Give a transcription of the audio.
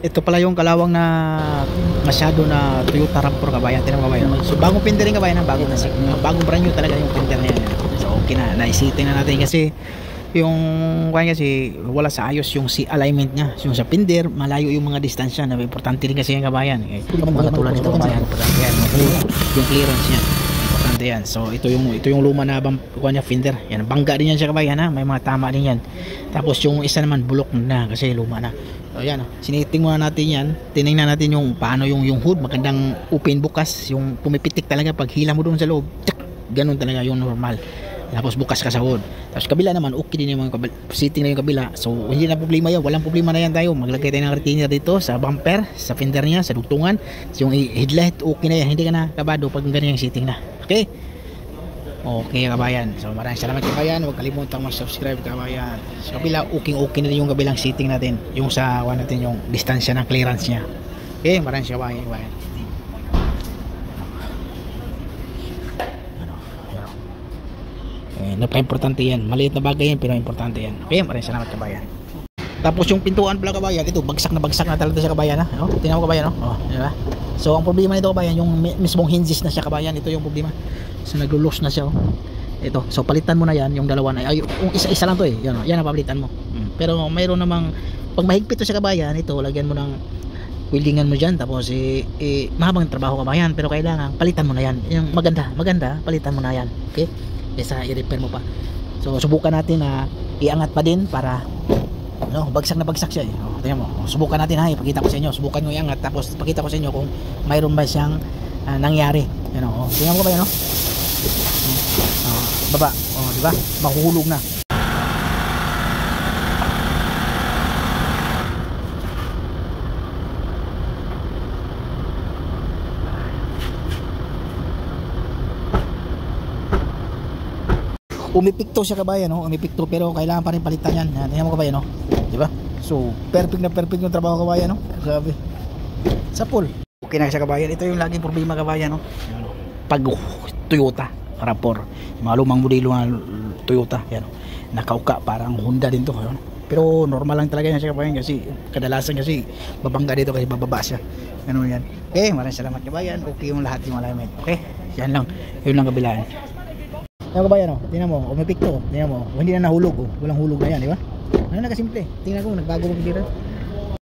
Ito pala yung kalawang na masyado na Toyota RAV4 kabayan. Tingnan mo kabayan. So bagong fender rin kabayan, bagong brand new talaga yung fender niya. So okay na, naisitin na natin kasi yung kaya kasi wala sa ayos yung si alignment niya. Yung sa fender, malayo yung mga distansya na importante rin kasi yung kabayan. Mga tulad nito kabayan, importante yan. Yung clearance niya. Importante yan. So ito yung luma na niya fender. Yan, bangga din yan siya kabayan ha. May mga tama din yan. Tapos yung isa naman bulok na kasi luma na. So yan, siniting muna natin yan. Tinignan natin yung paano yung hood, magandang open bukas, yung pumipitik talaga pag hila mo doon sa loob. Tsak, ganun talaga yung normal. Tapos bukas ka sa hood. Tapos kabila naman okay din yung sitting na yung kabila. So hindi na problema yan, walang problema na yan tayo. Maglagay tayo ng retainer dito sa bumper, sa fender niya, sa dugtungan. So yung headlight okay na yan, hindi ka na kabado pag ganyan yung sitting na. Okay? Okay kabayan. So maraming salamat kabayan. Huwag kalimutang mag-subscribe kabayan. Sa kabila okay na yung kabilang seating natin. Yung sa natin yung distansya ng clearance niya. Okay, maraming salamat kabayan. Napaka-importante yan. Maliit na bagay yan pero importante yan. Okay, maraming salamat kabayan. Tapos yung pintuan pala kabayan, ito bagsak na talaga siya kabayan ha. Oh, tingnan mo kabayan oh. Di ba? So ang problema nito kabayan, yung mismong hinges na siya kabayan, ito yung problema. So naglo-loose na siya oh. Ito, so palitan mo na yan, yung dalawa na yung isa lang to eh. Yan oh, yan ang palitan mo. Pero mayroon namang pag mahigpit to sa kabayan, ito lagyan mo ng weldingan mo diyan tapos mahabang trabaho kabayan, pero kailangan palitan mo na yan. Yung maganda, palitan mo na yan. Okay? Kaysa i-repair mo pa. So subukan natin na iangat pa din para bagsak na bagsak siya eh. Tingnan mo. Subukan natin ha, ipakita ko sa inyo. Subukan mo iangat tapos ipakita ko sa inyo kung mayroon ba siyang nangyari. Yan oh. Tingnan mo ba yan oh? Baba. Oh, di ba? Mahuhulog na. Umipikto siya kabayan no, umipikto pero kailangan pa rin palitan yan. Tingnan mo kabayan no, di ba? So perfect yung trabaho kabayan no. Grabe. Sa pool. Okay na siya kabayan. Ito yung laging problema kabayan no. Pag Toyota RAV4, mga lumang modelo ng Toyota, yan nakauka parang Honda din to. Yan. Pero normal lang talaga yan siya kabayan kasi kadalasan kasi babangga dito kasi bababa siya. Ano yan. Okay, maraming salamat kabayan. Okay yung lahat yung alignment. Okay? Yan lang. Yun lang kabilaan. Yan kabayan, tingnan mo, umipikto, tingnan mo, hindi na nahulog, walang hulog na yan, di ba? Ano na kasimple, tingnan ko, nagbago mo pagkira.